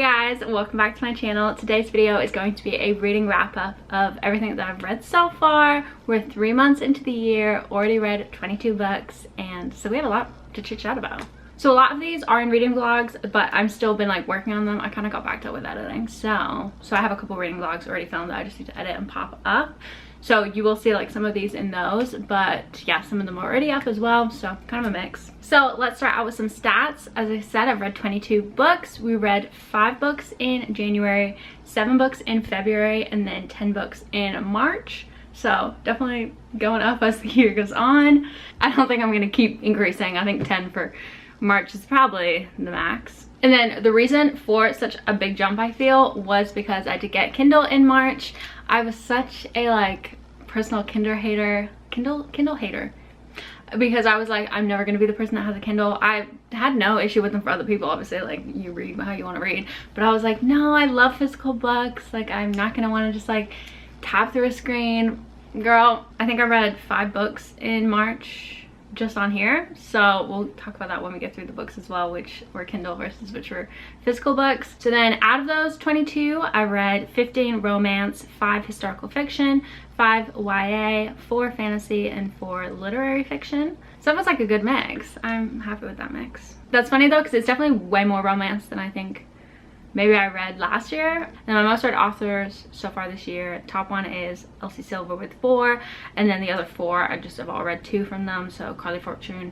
guys, welcome back to my channel. Today's video is going to be a reading wrap-up of everything that I've read so far. We're 3 months into the year, already read 22 books, and so we have a lot to chit chat about. So a lot of these are in reading vlogs, but I'm still been like working on them. I kind of got backed up with editing, so I have a couple reading vlogs already filmed that I just need to edit and pop up. So you will see like some of these in those, but yeah, some of them are already up as well, so kind of a mix. So let's start out with some stats. As I said, I've read 22 books. We read 5 books in January, 7 books in February, and then 10 books in March. So definitely going up as the year goes on. I don't think I'm gonna keep increasing. I think 10 for March is probably the max. And then the reason for such a big jump, I feel, was because I did get Kindle in March. I was such a like personal Kindle hater, because I was like, I'm never gonna be the person that has a Kindle. I had no issue with them for other people, obviously, like you read how you want to read, but I was like, no, I love physical books. Like I'm not gonna want to just like tap through a screen. Girl, I think I read 5 books in March just on here, so we'll talk about that when we get through the books as well, which were Kindle versus which were physical books. So then out of those 22, I read 15 romance, 5 historical fiction, 5 YA, 4 fantasy, and 4 literary fiction. So it was like a good mix. I'm happy with that mix. That's funny though, because it's definitely way more romance than I think maybe I read last year. And my most read authors so far this year, top one is Elsie Silver with 4, and then the other 4 I just have all read 2 from them. So Carly Fortune,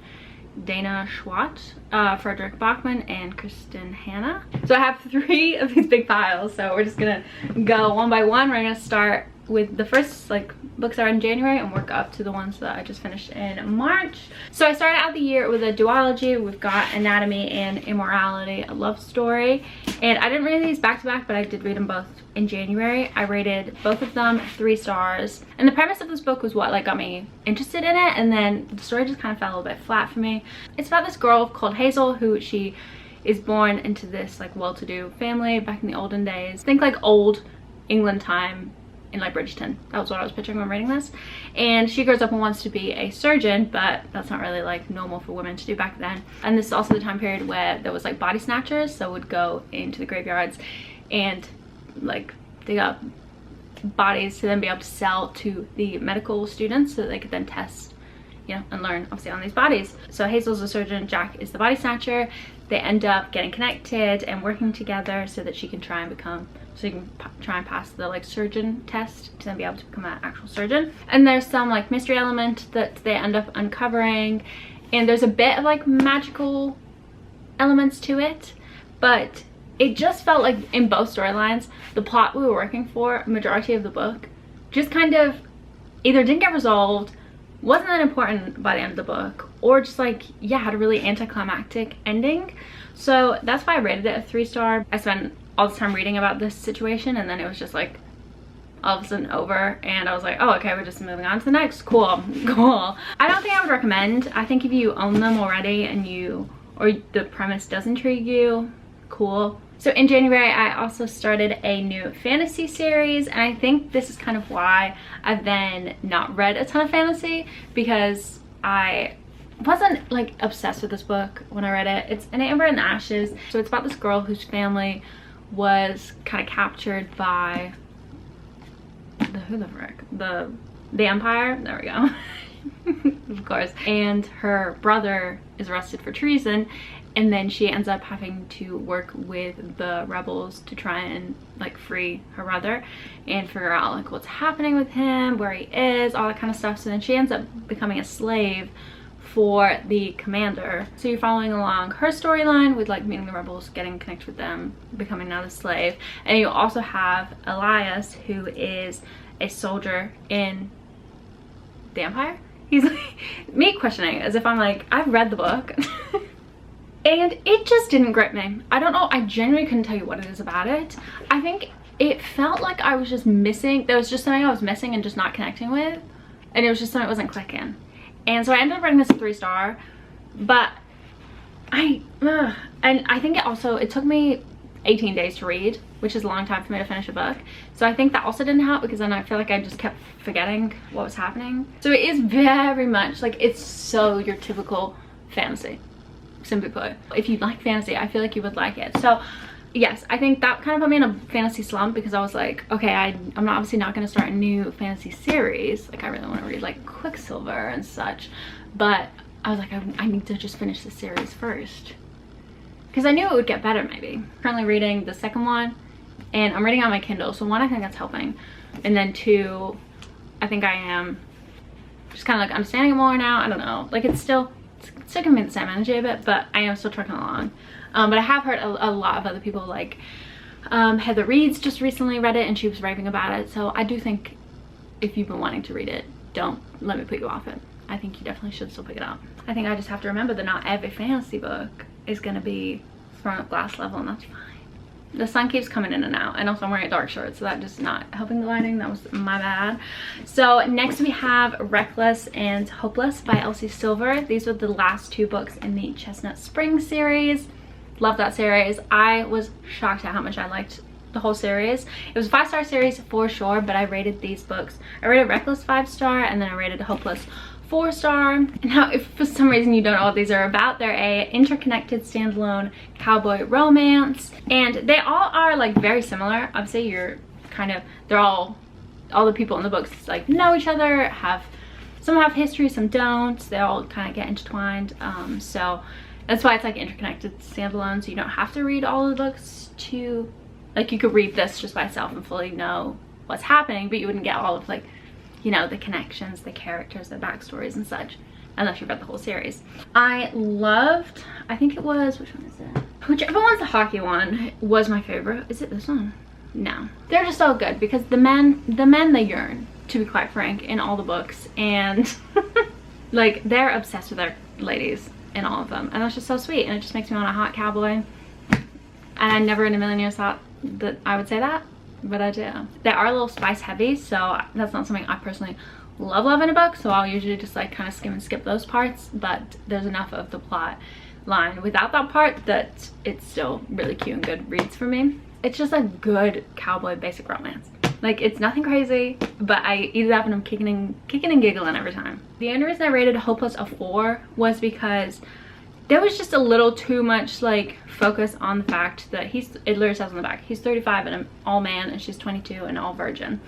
Dana Schwartz, Frederick Bachman, and Kristen Hanna. So I have 3 of these big piles, so we're just gonna go one by one. We're gonna start with the first like books I read in January and work up to the ones that I just finished in March. So I started out the year with a duology. We've got Anatomy and Immorality, a love story, and I didn't read these back to back, but I did read them both in January. I rated both of them 3 stars, and the premise of this book was what like got me interested in it, and then the story just kind of fell a little bit flat for me. It's about this girl called Hazel who she is born into this like well-to-do family back in the olden days. Think like old England time in like Bridgeton. That was what I was picturing when reading this. And she grows up and wants to be a surgeon, but that's not really like normal for women to do back then. And this is also the time period where there was like body snatchers, so would go into the graveyards and like dig up bodies to then be able to sell to the medical students so that they could then test, you know, and learn obviously on these bodies. So Hazel's a surgeon, Jack is the body snatcher. They end up getting connected and working together so that she can try and become, so you can try and pass the like surgeon test to then be able to become an actual surgeon. And there's some like mystery element that they end up uncovering, and there's a bit of like magical elements to it, but it just felt like in both storylines the plot we were working for majority of the book just kind of either didn't get resolved, wasn't that important by the end of the book, or just like, yeah, had a really anticlimactic ending. So that's why I rated it a 3-star. I spent all this time reading about this situation, and then it was just like all of a sudden over, and I was like, oh, okay, we're just moving on to the next. Cool. I don't think I would recommend. I think if you own them already and or the premise does intrigue you, cool. So in January, I also started a new fantasy series, and I think this is kind of why I've then not read a ton of fantasy, because I wasn't like obsessed with this book when I read it. It's An Amber in the Ashes. So it's about this girl whose family was kind of captured by the Empire. There we go. Of course. And her brother is arrested for treason, and then she ends up having to work with the rebels to try and like free her brother and figure out like what's happening with him, where he is, all that kind of stuff. So then she ends up becoming a slave for the commander. So you're following along her storyline with like meeting the rebels, getting connected with them, becoming now the slave. And you also have Elias, who is a soldier in the Empire. He's like, me questioning as if I'm like, I've read the book. And it just didn't grip me. I don't know, I genuinely couldn't tell you what it is about it. I think it felt like I was just missing, there was just something I was missing and just not connecting with. And it was just something that wasn't clicking. And so I ended up rating this a 3-star, but and I think it took me 18 days to read, which is a long time for me to finish a book. So I think that also didn't help, because then I feel like I just kept forgetting what was happening. So it is very much like, it's so your typical fantasy, simply put. If you like fantasy, I feel like you would like it. So yes, I think that kind of put me in a fantasy slump because I was like, okay, I'm not obviously not going to start a new fantasy series. Like I really want to read like Quicksilver and such, but I was like, I need to just finish the series first because I knew it would get better maybe. Currently reading the second one and I'm reading on my Kindle. So one, I think that's helping. And then two, I think I am just kind of like understanding it more now. I don't know. Like it's still giving me the same energy a bit, but I am still trucking along. But I have heard a lot of other people, like Heather Reed's just recently read it and she was raving about it. So I do think if you've been wanting to read it, don't let me put you off it. I think you definitely should still pick it up. I think I just have to remember that not every fantasy book is going to be Throne of Glass level, and that's fine. The sun keeps coming in and out, and also I'm wearing a dark shirt, so that just not helping the lighting. That was my bad. So next we have Reckless and Hopeless by Elsie Silver. These were the last two books in the Chestnut Spring series. Love that series. I was shocked at how much I liked the whole series. It was a 5-star series for sure, but I rated these books. I rated Reckless 5-star, and then I rated Hopeless 4-star. Now, if for some reason you don't know what these are about, they're a interconnected standalone cowboy romance, and they all are like very similar. Obviously, you're kind of, they're all the people in the books like know each other, some have history, some don't. They all kind of get intertwined. So that's why it's like interconnected standalone. So you don't have to read all of the books to, like, you could read this just by itself and fully know what's happening, but you wouldn't get all of like, you know, the connections, the characters, the backstories and such, unless you read the whole series. I loved, I think it was, which one is it? Whichever one's the hockey one was my favorite. Is it this one? No. They're just all good because the men they yearn, to be quite frank, in all the books, and like they're obsessed with their ladies in all of them, and that's just so sweet, and it just makes me want a hot cowboy. And I never in a million years thought that I would say that, but I do. They are a little spice heavy, so that's not something I personally love in a book, so I'll usually just like kind of skim and skip those parts, but there's enough of the plot line without that part that it's still really cute and good reads for me. It's just a good cowboy basic romance. Like, it's nothing crazy, but I eat it up and I'm kicking and giggling every time. The only reason I rated Hopeless a 4 was because there was just a little too much like focus on the fact that it literally says on the back, he's 35 and an all man, and she's 22 and all virgin.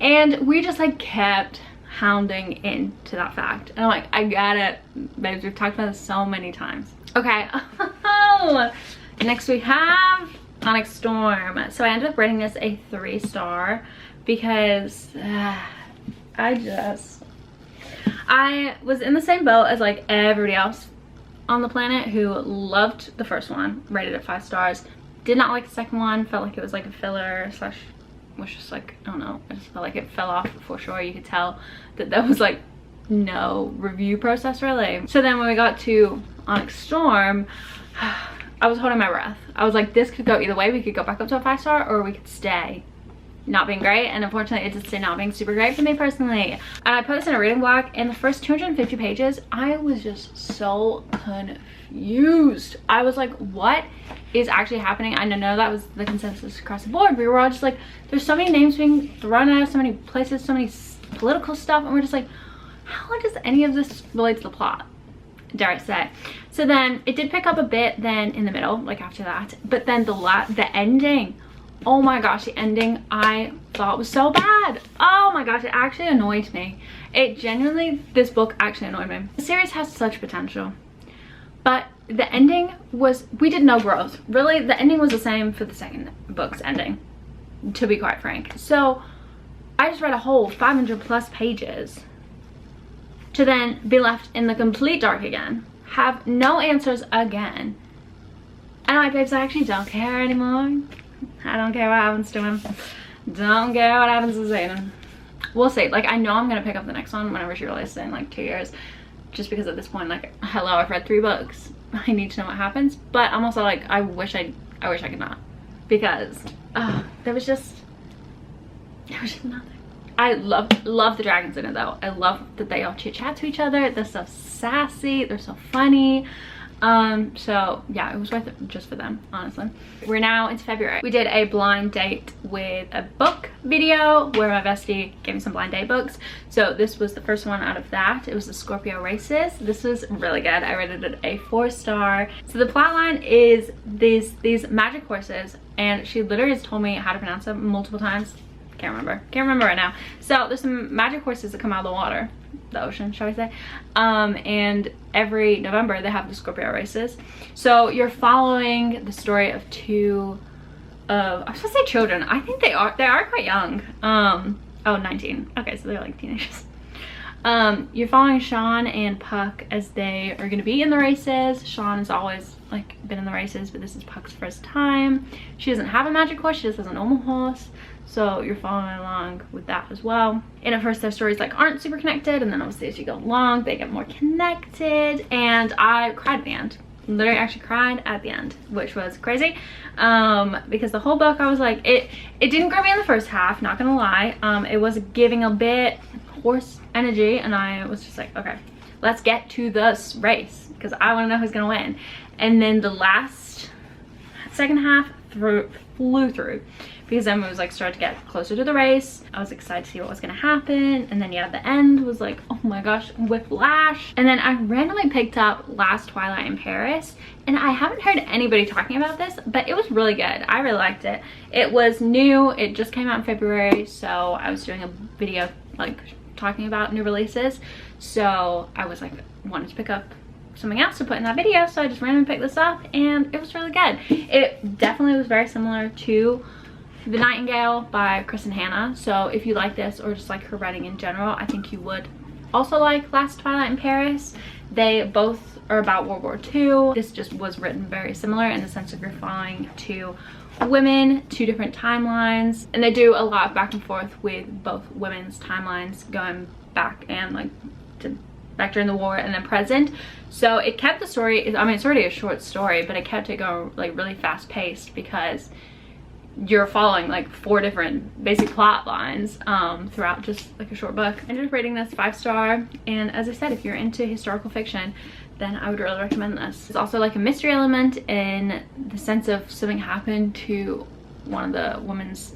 And we just like kept hounding into that fact. And I'm like, I got it, babes, we've talked about this so many times. Okay, next we have Onyx Storm. So I ended up rating this a 3-star because I was in the same boat as like everybody else on the planet who loved the first one, rated it 5 stars, did not like the second one, felt like it was like a filler slash was just like, I don't know, I just felt like it fell off for sure. You could tell that there was like no review process really. So then when we got to Onyx Storm, I was holding my breath. I was like, this could go either way. We could go back up to a 5-star or we could stay not being great, and unfortunately it did stay not being super great for me personally. And I put this in a reading block, and the first 250 pages I was just so confused. I was like, what is actually happening? I know that was the consensus across the board. We were all just like, there's so many names being thrown at us, so many places, so many political stuff, and we're just like, how does any of this relate to the plot, dare I say? So then it did pick up a bit then in the middle, like after that, but then the ending, oh my gosh, the ending I thought was so bad. Oh my gosh, it actually annoyed me. It genuinely, this book actually annoyed me. The series has such potential, but the ending was, we did no growth. Really, the ending was the same for the second book's ending, to be quite frank. So I just read a whole 500 plus pages to then be left in the complete dark again, have no answers again. And I'm like, babes, I actually don't care anymore. I don't care what happens to him. Don't care what happens to Zayden. We'll see. Like, I know I'm gonna pick up the next one whenever she releases it in like 2 years, just because at this point, like, hello, I've read 3 books. I need to know what happens. But I'm also like, I wish I could not, because there was just nothing. I love the dragons in it though. I love that they all chit chat to each other. They're so sassy, they're so funny. So yeah, it was worth it just for them, honestly. We're now into February. We did a blind date with a book video where my bestie gave me some blind date books. So this was the first one out of that. It was the Scorpio Races. This was really good. I rated it a 4-star. So the plot line is these magic horses, and she literally has told me how to pronounce them multiple times. Can't remember right now. So there's some magic horses that come out of the water, the ocean, shall we say, and every November they have the Scorpio Races. So you're following the story of two of, I was supposed to say children, I think they are quite young. Oh, 19. Okay, so they're like teenagers. You're following Sean and Puck as they are going to be in the races. Sean has always like been in the races, but this is Puck's first time. She doesn't have a magic horse, she just has a normal horse. So you're following along with that as well. And at first their stories like aren't super connected, and then obviously as you go along they get more connected. And I cried at the end. Literally actually cried at the end, which was crazy, because the whole book I was like, it didn't grab me in the first half, not gonna lie. It was giving a bit horse energy, and I was just like, okay, let's get to this race because I want to know who's gonna win. And then the second half flew through, because then it was like started to get closer to the race. I was excited to see what was gonna happen, and then yeah, the end was like, oh my gosh, whiplash. And then I randomly picked up Last Twilight in Paris, and I haven't heard anybody talking about this, but it was really good. I really liked it. It was new, it just came out in February, so I was doing a video like talking about new releases, so I was like wanted to pick up something else to put in that video, so I just randomly picked this up, and it was really good. It definitely was very similar to The Nightingale by Kristen Hanna, so if you like this or just like her writing in general, I think you would also like Last Twilight in Paris. They both are about World War II. This just was written very similar in the sense of you're following two women, two different timelines, and they do a lot of back and forth with both women's timelines going back and like to back during the war and then present. So it kept the story, I mean it's already a short story, but it kept it going like really fast paced because you're following like 4 different basic plot lines throughout just like a short book. I ended up rating this 5-star, and as I said, if you're into historical fiction, then I would really recommend this. It's also like a mystery element in the sense of something happened to one of the woman's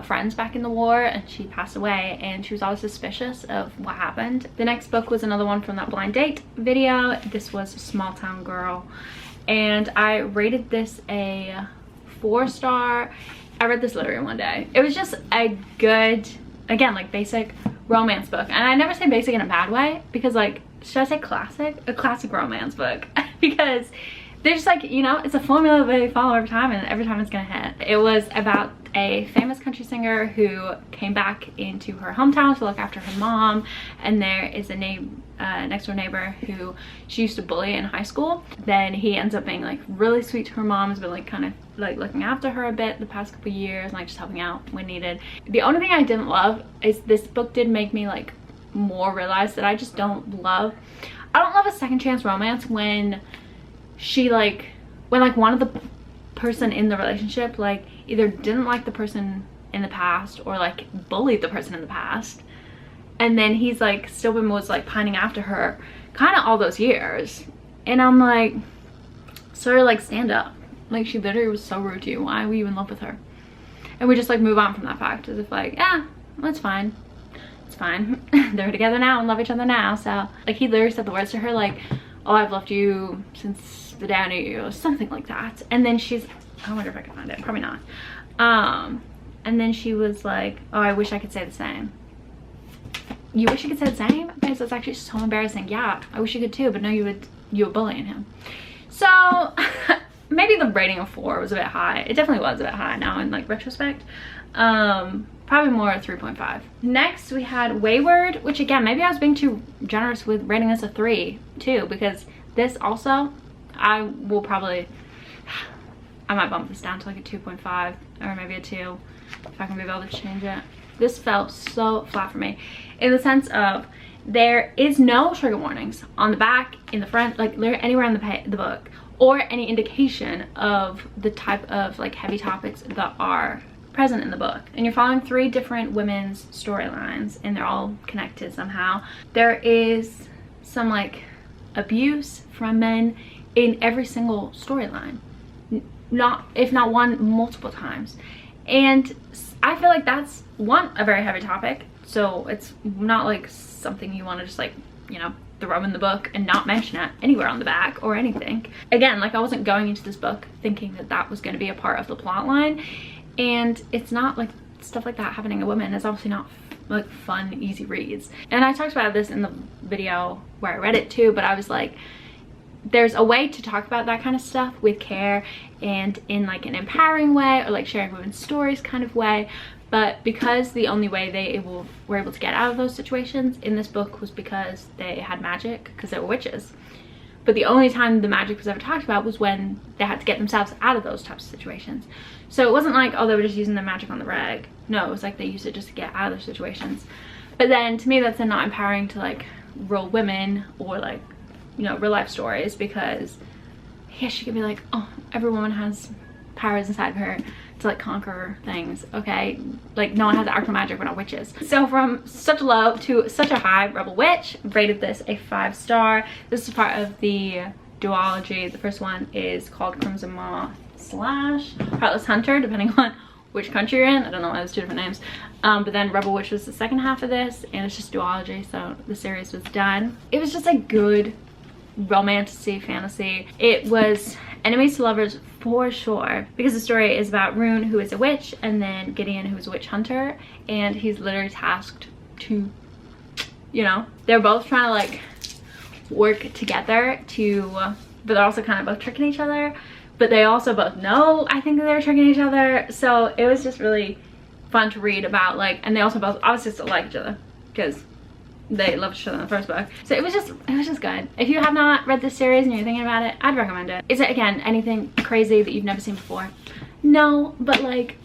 friends back in the war, and she passed away, and she was always suspicious of what happened. The next book was another one from that blind date video. This was Small Town Girl, and I rated this a 4-star. I read this literally in one day. It was just a good, again, like basic romance book, and I never say basic in a bad way, because like, should I say classic? A classic romance book because they're just like, you know, it's a formula they follow every time, and every time it's gonna hit. It was about a famous country singer who came back into her hometown to look after her mom, and there is a next door neighbor who she used to bully in high school. Then he ends up being like really sweet to her mom, has been like kind of like looking after her a bit the past couple years, and like just helping out when needed. The only thing I didn't love is this book did make me like more realize that I don't love a second chance romance when she like, when like one of the person in the relationship like either didn't like the person in the past or like bullied the person in the past, and then he's like still been was like pining after her kind of all those years, and I'm like, sir, like stand up, like she literally was so rude to you, why were you in love with her? And we just like move on from that fact as if like, yeah, that's fine, it's fine. They're together now and love each other now. So like he literally said the words to her like, oh, I've loved you since the day I knew you, or something like that. And then she's, I wonder if I can find it, probably not. And then she was like, oh, I wish I could say the same. You wish you could say the same? Because it's actually so embarrassing. Yeah, I wish you could too, but no, you were bullying him. So maybe the rating of 4 was a bit high. It definitely was a bit high now in like retrospect. Probably more 3.5. Next we had Wayward, which again, maybe I was being too generous with rating this a 3 too, because this also, I might bump this down to like a 2.5 or maybe a 2 if I can be able to change it. This felt so flat for me in the sense of there is no trigger warnings on the back, in the front, like anywhere in the book, or any indication of the type of like heavy topics that are present in the book. And you're following 3 different women's storylines, and they're all connected somehow. There is some like abuse from men in every single storyline, not if not one, multiple times. And I feel like that's one, a very heavy topic, so it's not like something you want to just like, you know, throw in the book and not mention it anywhere on the back or anything. Again, like I wasn't going into this book thinking that that was going to be a part of the plot line, and it's not like stuff like that happening to women is obviously not like fun, easy reads. And I talked about this in the video where I read it too, but I was like, there's a way to talk about that kind of stuff with care and in like an empowering way, or like sharing women's stories kind of way. But because the only way they were able to get out of those situations in this book was because they had magic, because they were witches. But the only time the magic was ever talked about was when they had to get themselves out of those types of situations. So it wasn't like, oh, they were just using their magic on the reg. No, it was like they used it just to get out of those situations. But then to me, that's then not empowering to like real women or like, you know, real life stories, because yes, you can be like, oh, every woman has powers inside of her to like conquer things. Okay, like no one has actual magic, we're not witches. So from such a low to such a high, Rebel Witch rated this a 5-star. This is part of the duology. The first one is called Crimson Moth / Heartless Hunter, depending on which country you're in. I don't know why there's two different names. But then Rebel Witch was the second half of this, and it's just duology, so the series was done. It was just a good romantic fantasy. It was enemies to lovers for sure, because the story is about Rune, who is a witch, and then Gideon, who is a witch hunter, and he's literally tasked to, you know, they're both trying to like work together to, but they're also kind of both tricking each other, but they also both know, I think, that they're tricking each other. So it was just really fun to read about, like, and they also both obviously still like each other because they loved each other in the first book. So it was just good. If you have not read this series and you're thinking about it, I'd recommend it. Is it, again, anything crazy that you've never seen before? No, but like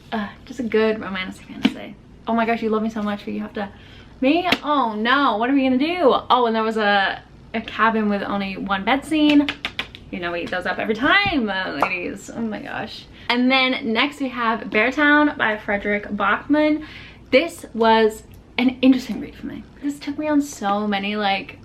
just a good romantic fantasy. Oh my gosh, you love me so much, but you have to, me? Oh no, what are we gonna do? Oh, and there was a cabin with only one bed scene. You know, we eat those up every time, ladies. Oh my gosh. And then next we have Beartown by Frederick Bachman. This was an interesting read for me. This took me on so many like,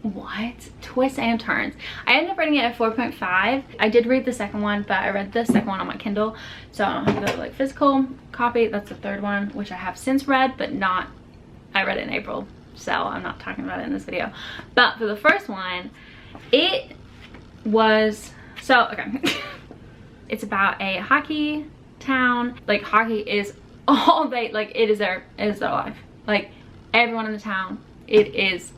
what? Twists and turns. I ended up rating it at 4.5. I did read the second one, but I read the second one on my Kindle, so I don't have the like physical copy. That's the third one, which I have since read, but not, I read it in April, so I'm not talking about it in this video. But for the first one, it was, so, okay. It's about a hockey town. Like, hockey is all they, like, it is their life. Like, everyone in the town, it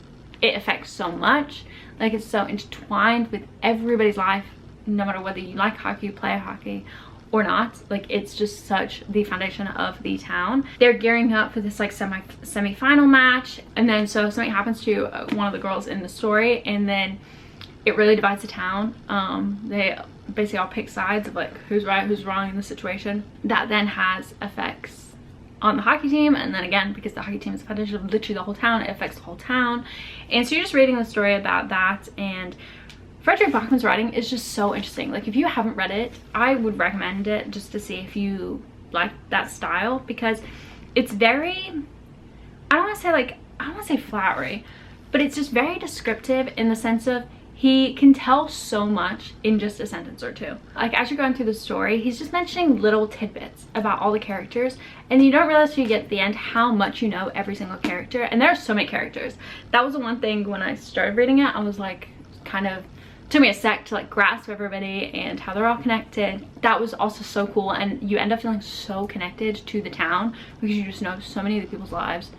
affects so much. Like, it's so intertwined with everybody's life, no matter whether you like hockey, play hockey or not. Like, it's just such the foundation of the town. They're gearing up for this like semi-final match, and then so something happens to one of the girls in the story, and then it really divides the town. They basically all pick sides of like who's right, who's wrong in the situation. That then has effects on the hockey team, and then again, because the hockey team is the foundation of literally the whole town, it affects the whole town. And so you're just reading the story about that, and Frederick Bachman's writing is just so interesting. Like, if you haven't read it, I would recommend it just to see if you like that style, because it's very, I don't want to say flowery, but it's just very descriptive in the sense of he can tell so much in just a sentence or two. Like, as you're going through the story, he's just mentioning little tidbits about all the characters, and you don't realize till you get to the end how much you know every single character. And there are so many characters. That was the one thing when I started reading it, I was like, kind of took me a sec to like grasp everybody and how they're all connected. That was also so cool, and you end up feeling so connected to the town because you just know so many of the people's lives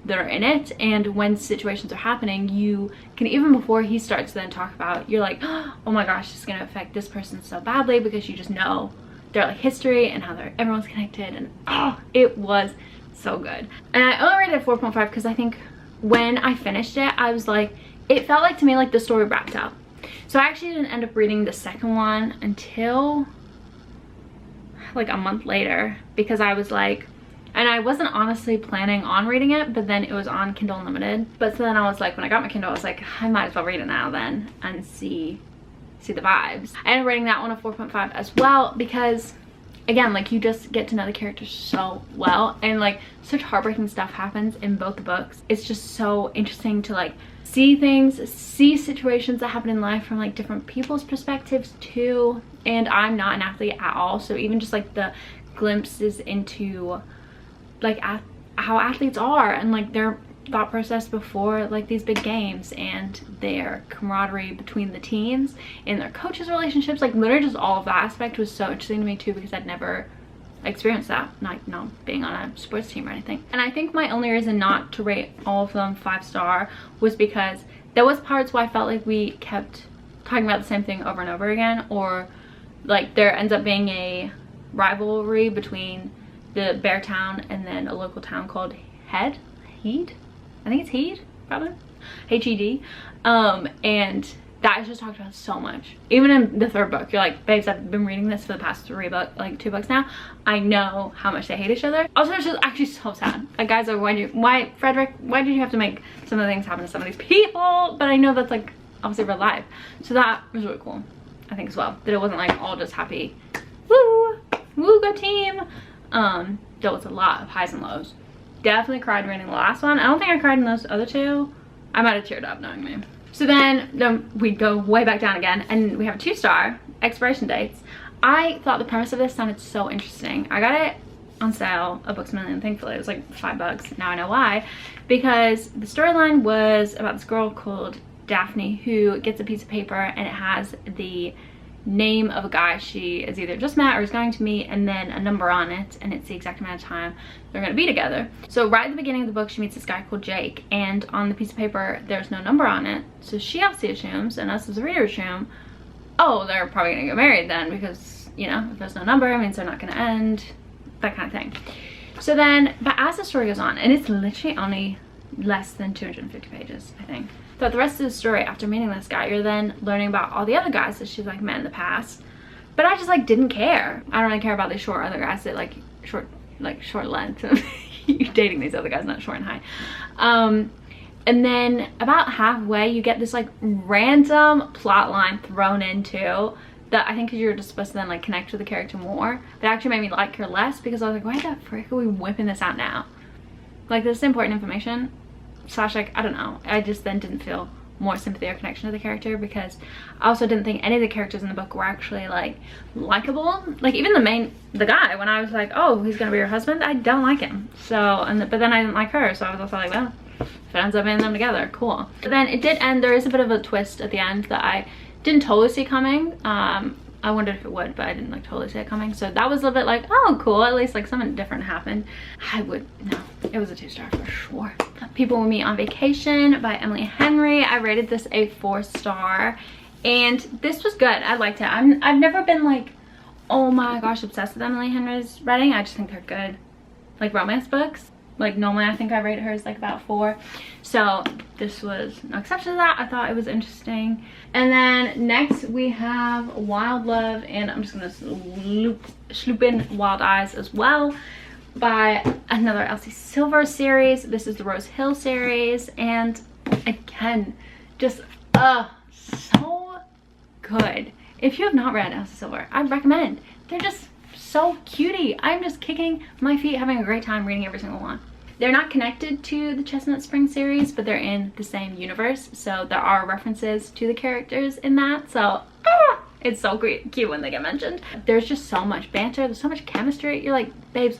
that are in it. And when situations are happening, you can, even before he starts to then talk about, you're like, oh my gosh, this is gonna affect this person so badly, because you just know their like history and how everyone's connected. And oh, it was so good. And I only rated it 4.5 because I think when I finished it, I was like, it felt like to me like the story wrapped up. So I actually didn't end up reading the second one until like a month later, because I was like, and I wasn't honestly planning on reading it, but then it was on Kindle Unlimited. But so then I was like, when I got my Kindle, I was like, I might as well read it now then and see the vibes. I ended up rating that one a 4.5 as well, because again, like, you just get to know the characters so well, and like such heartbreaking stuff happens in both the books. It's just so interesting to like see things, see situations that happen in life from like different people's perspectives too. And I'm not an athlete at all, so even just like the glimpses into like how athletes are and like their thought process before like these big games and their camaraderie between the teams and their coaches' relationships, like literally just all of that aspect was so interesting to me too, because I'd never experienced that, like not being on a sports team or anything. And I think my only reason not to rate all of them 5-star was because there was parts where I felt like we kept talking about the same thing over and over again, or like there ends up being a rivalry between the bear town and then a local town called Heed, I think it's Heed, probably H-E-D, and that is just talked about so much. Even in the 3rd book, you're like, babes, I've been reading this for the past 2 books now. I know how much they hate each other. Also, it's just actually so sad. Like, guys, why Frederick, why did you have to make some of the things happen to some of these people? But I know that's like obviously real life. So that was really cool, I think, as well. That it wasn't like all just happy, woo, go team. There was a lot of highs and lows. Definitely cried reading the last one. I don't think I cried in those other 2. I might have teared up knowing me. So then we go way back down again and we have a 2-star, expiration dates. I thought the premise of this sounded so interesting. I got it on sale at Books A Million, thankfully. It was like $5. Now I know why. Because the storyline was about this girl called Daphne who gets a piece of paper and it has the name of a guy she is either just met or is going to meet, and then a number on it, and it's the exact amount of time they're going to be together. So right at the beginning of the book, she meets this guy called Jake, and on the piece of paper there's no number on it, so she obviously assumes, and us as a reader assume, oh, they're probably gonna get married then, because, you know, if there's no number, it means they're not gonna end, that kind of thing. So then, but as the story goes on, and it's literally only less than 250 pages, I think. So the rest of the story, after meeting this guy, you're then learning about all the other guys that she's like met in the past. But I just like didn't care. I don't really care about these short other guys that like short length. You're dating these other guys, not short and high. And then about halfway, you get this like random plot line thrown into that I think because you're just supposed to then like connect with the character more. But it actually made me like her less, because I was like, why the frick are we whipping this out now? Like, this is important information. Slash, like, I don't know, I just then didn't feel more sympathy or connection to the character, because I also didn't think any of the characters in the book were actually like likable. Like even the guy, when I was like, oh, he's gonna be your husband, I don't like him. So, but then I didn't like her, so I was also like, well, if it ends up being them together, cool. But then it did end, there is a bit of a twist at the end that I didn't totally see coming. I wondered if it would, but I didn't like totally see it coming. So that was a little bit like, oh, cool, at least like something different happened. No, it was a 2-star for sure. People Will Meet on Vacation by Emily Henry. I rated this a 4-star, and this was good. I liked it. I've never been like, oh my gosh, obsessed with Emily Henry's writing. I just think they're good, like romance books. Like normally I think I rate hers like about 4, so this was no exception to that. I thought it was interesting. And then next we have Wild Love, and I'm just gonna sloop in Wild Eyes as well, by another Elsie Silver series. This is the Rose Hill series, and again, just so good. If you have not read Elsie Silver, I'd recommend. They're just so cutie. I'm just kicking my feet, having a great time reading every single one. They're not connected to the Chestnut Spring series, but they're in the same universe, so there are references to the characters in that. So it's so cute when they get mentioned. There's just so much banter, there's so much chemistry. You're like, babes,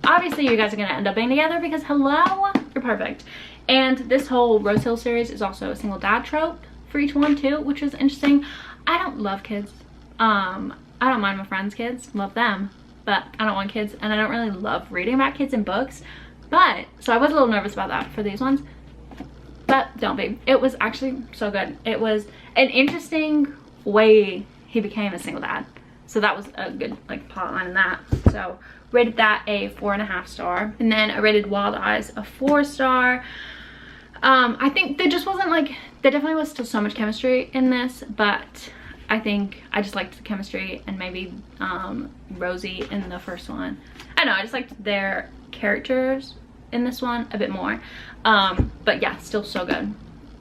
obviously you guys are gonna end up being together, because hello, you're perfect. And this whole Rose Hill series is also a single dad trope for each one too, which was interesting. I don't love kids. I don't mind my friends' kids, love them, but I don't want kids, and I don't really love reading about kids in books. But so I was a little nervous about that for these ones, but don't be. It was actually so good. It was an interesting way he became a single dad, so that was a good like plot line in that. So rated that a 4.5 star, and then I rated Wild Eyes a 4-star. I think there just wasn't like, there definitely was still so much chemistry in this, but I think I just liked the chemistry, and maybe Rosie in the first one. I don't know, I just liked their characters in this one a bit more. But yeah, still so good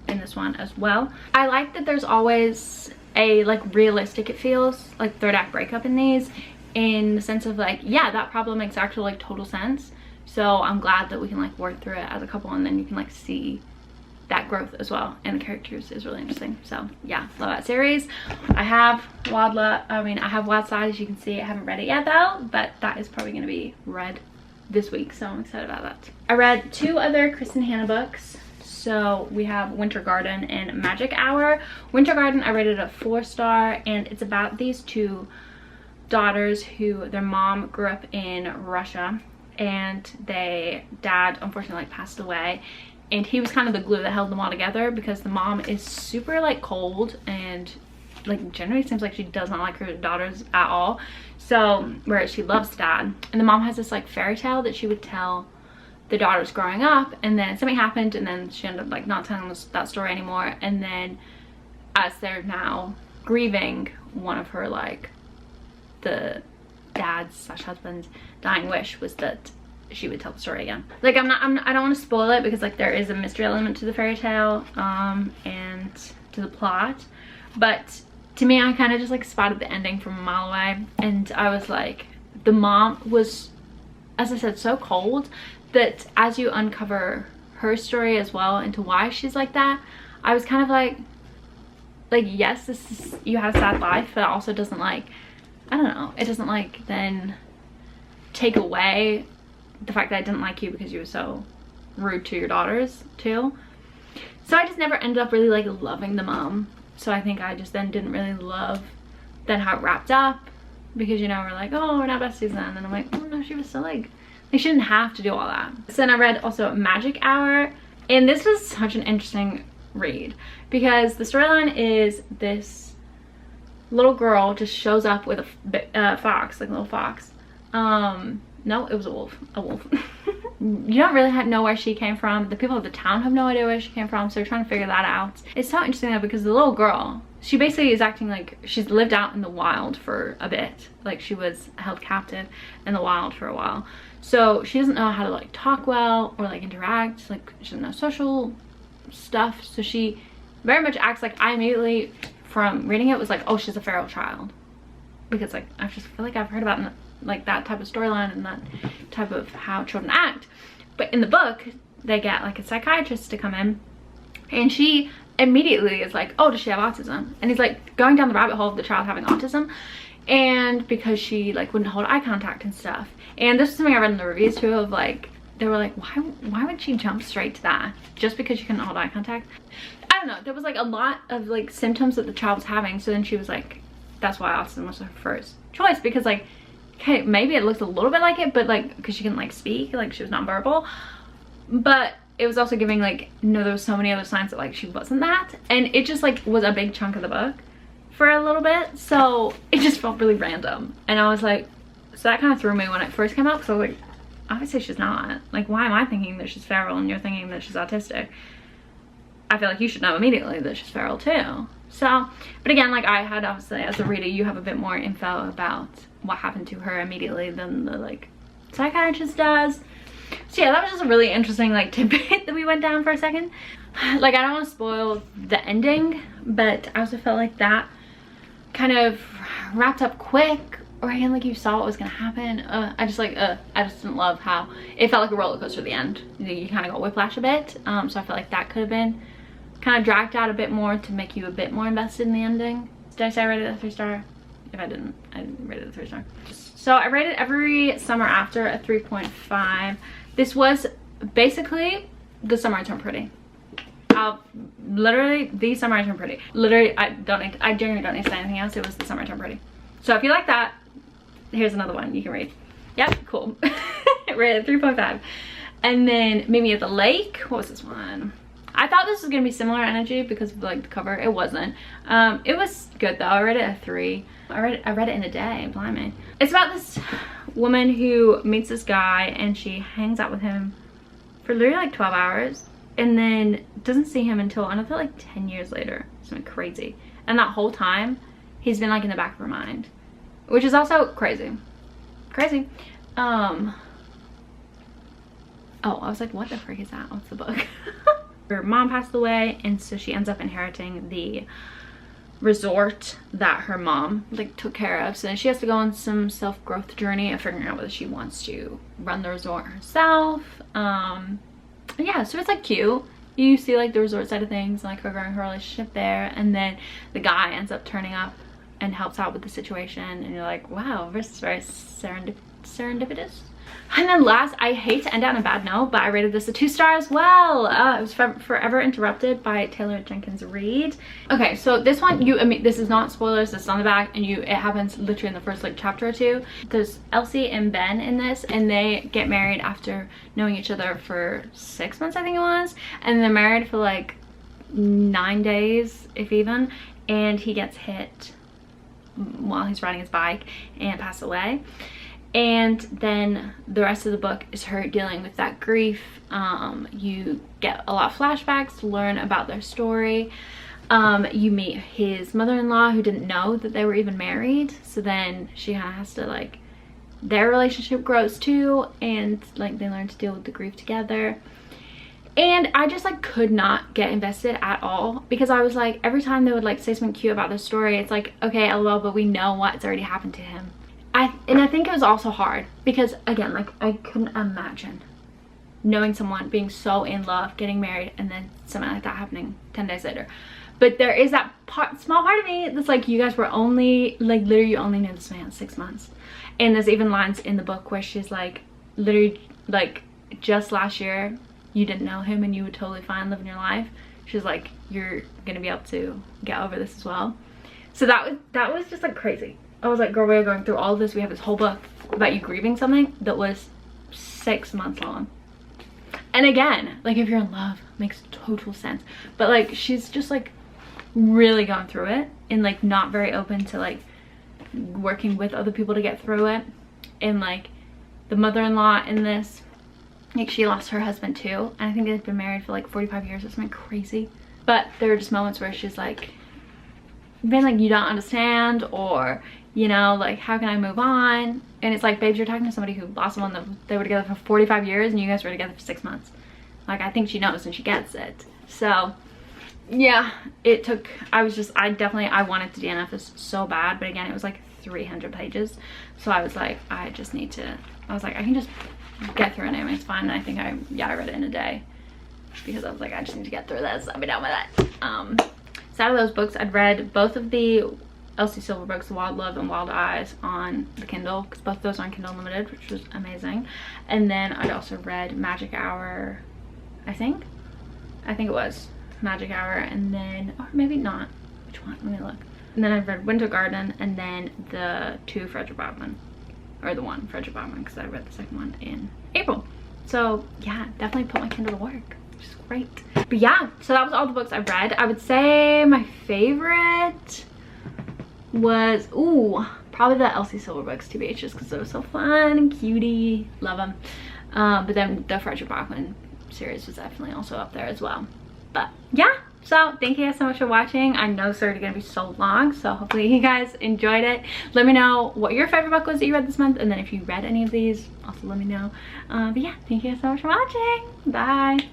in this one as well. I like that there's always a like realistic, it feels like, 3rd act breakup in these, in the sense of like, yeah, that problem makes actual like total sense. So I'm glad that we can like work through it as a couple, and then you can like see that growth as well, and the characters is really interesting. So yeah, love that series. I have Wild Side, as you can see. I haven't read it yet though, but that is probably going to be read this week, so I'm excited about that. I read 2 other Kristen Hanna books. So we have Winter Garden and Magic Hour. Winter Garden, I rated a 4-star, and it's about these 2 daughters who their mom grew up in Russia, and dad unfortunately like passed away, and he was kind of the glue that held them all together, because the mom is super like cold and like generally seems like she does not like her daughters at all. So whereas she loves dad, and the mom has this like fairy tale that she would tell the daughters growing up, and then something happened, and then she ended up like not telling us that story anymore. And then as they're now grieving, one of her like the dad's / husband's dying wish was that she would tell the story again. Like I don't want to spoil it, because like there is a mystery element to the fairy tale and to the plot, but to me, I kind of just like spotted the ending from a mile away, and I was like, the mom was, as I said, so cold that as you uncover her story as well into why she's like that, I was kind of like yes, you had a sad life, but it also doesn't like, I don't know, it doesn't like then take away the fact that I didn't like you because you were so rude to your daughters too. So I just never ended up really like loving the mom. So I think I just then didn't really love then how it wrapped up, because you know, we're like, oh, we're not besties then, and I'm like, oh no, she was still like she didn't have to do all that. So then I read also Magic Hour, and this was such an interesting read, because the storyline is this little girl just shows up with a fox, like a little fox. No, it was a wolf. You don't really know where she came from. The people of the town have no idea where she came from, so they're trying to figure that out. It's so interesting though, because the little girl, she basically is acting like she's lived out in the wild for a bit. Like she was held captive in the wild for a while. So she doesn't know how to like talk well or like interact. Like she doesn't know social stuff. So she very much acts like, I immediately from reading it was like, oh, she's a feral child. Because like I just feel like I've heard about like that type of storyline and that type of how children act. But in the book, they get like a psychiatrist to come in, and she immediately is like, oh, does she have autism? And he's like going down the rabbit hole of the child having autism, and because she like wouldn't hold eye contact and stuff. And this is something I read in the reviews too, of like, they were like, why would she jump straight to that just because she couldn't hold eye contact? I don't know, there was like a lot of like symptoms that the child was having, so then she was like, that's why autism was her first choice, because like, okay, maybe it looked a little bit like it, but like because she couldn't like speak, like she was nonverbal, but it was also giving like, no, there was so many other signs that like she wasn't that, and it just like was a big chunk of the book for a little bit, so it just felt really random. And I was like, so that kind of threw me when it first came out, because I was like, obviously she's not, like, why am I thinking that she's feral and you're thinking that she's autistic? I feel like you should know immediately that she's feral too. So, but again, like I had, obviously as a reader, you have a bit more info about what happened to her immediately than the like psychiatrist does. So yeah, that was just a really interesting like tidbit that we went down for a second. Like I don't want to spoil the ending, but I also felt like that kind of wrapped up quick, or again, like you saw what was gonna happen. I just didn't love how it felt like a roller coaster at the end. You kind of got whiplash a bit, so I felt like that could have been kind of dragged out a bit more to make you a bit more invested in the ending. Did I say I rated it a 3-star? If I didn't rate it a 3-star. So I rated Every Summer After a 3.5. This was basically the Summer I Turned Pretty. Literally the Summer I Turned Pretty. Literally, I genuinely don't need to say anything else. It was the Summer I Turned Pretty. So if you like that, here's another one you can read. Yep, cool. Rated 3.5. And then Meet Me at the Lake. What was this one? I thought this was gonna be similar energy because of like the cover. It wasn't. It was good though. I read it a 3. I read it in a day, blimey. It's about this woman who meets this guy and she hangs out with him for literally like 12 hours and then doesn't see him until another like 10 years later. Something crazy. And that whole time he's been like in the back of her mind, which is also crazy. Crazy. Oh, I was like, what the frick is that? What's the book? Her mom passed away, and so she ends up inheriting the resort that her mom like took care of. So then she has to go on some self-growth journey of figuring out whether she wants to run the resort herself. Yeah, so it's like cute. you see like the resort side of things and like her growing her relationship there, and then the guy ends up turning up and helps out with the situation, and you're like, wow, this is very serendipitous. And then last, I hate to end on a bad note, but I rated this a 2-star as well. It was Forever Interrupted by Taylor Jenkins Reid. Okay, so this one, I mean, this is not spoilers, this is on the back, and it happens literally in the first like chapter or two. There's Elsie and Ben in this, and they get married after knowing each other for 6 months, I think it was, and they're married for like 9 days, if even, and he gets hit while he's riding his bike and passed away. And then the rest of the book is her dealing with that grief. You get a lot of flashbacks to learn about their story. You meet his mother-in-law, who didn't know that they were even married, so then she kind of has to like, their relationship grows too, and like they learn to deal with the grief together. And I just like could not get invested at all, because I was like, every time they would like say something cute about their story, it's like, okay, lol, but we know what's already happened to him. And I think it was also hard because, again, like I couldn't imagine knowing someone being so in love, getting married, and then something like that happening 10 days later. But there is that small part of me that's like, you guys were only, like, literally you only knew this man 6 months. And there's even lines in the book where she's like, literally, like, just last year you didn't know him and you were totally fine living your life. She's like, you're gonna be able to get over this as well. So that was just like crazy. I was like, girl, we're going through all of this. We have this whole book about you grieving something that was 6 months long. And again, like, if you're in love, it makes total sense. But like, she's just like really gone through it, and like not very open to like working with other people to get through it. And like the mother-in-law in this, like, she lost her husband too, and I think they've been married for like 45 years or something crazy. But there are just moments where she's like, being like, you don't understand, or, you know, like, how can I move on? And it's like, babes, you're talking to somebody who lost someone that they were together for 45 years and you guys were together for 6 months. Like, I think she knows and she gets it. So yeah, it took, I wanted to DNF this so bad, but again, it was like 300 pages. So I was like, I can just get through it anyway, it's fine. And I think I read it in a day, because I was like, I just need to get through this, I'll be done with it. So out of those books, I'd read both of the Elsie Silver books, Wild Love and Wild Eyes, on the Kindle, because both of those are on Kindle Unlimited, which was amazing. And then I'd also read Magic Hour, I think it was Magic Hour, and then, or maybe not, which one, let me look. And then I've read Winter Garden, and then the two Frederick Bachman, or the one Frederick Bachman, because I read the second one in April. So yeah, definitely put my Kindle to work, which is great. But yeah, so that was all the books I've read. I would say my favorite was, probably the Elsie Silver books, TBH, just because they were so fun and cutie, love them. But then the Frederick Bachman series was definitely also up there as well. But yeah, so thank you guys so much for watching. I know it's already gonna be so long, so hopefully you guys enjoyed it. Let me know what your favorite book was that you read this month, and then if you read any of these, also let me know. But yeah, thank you guys so much for watching. Bye.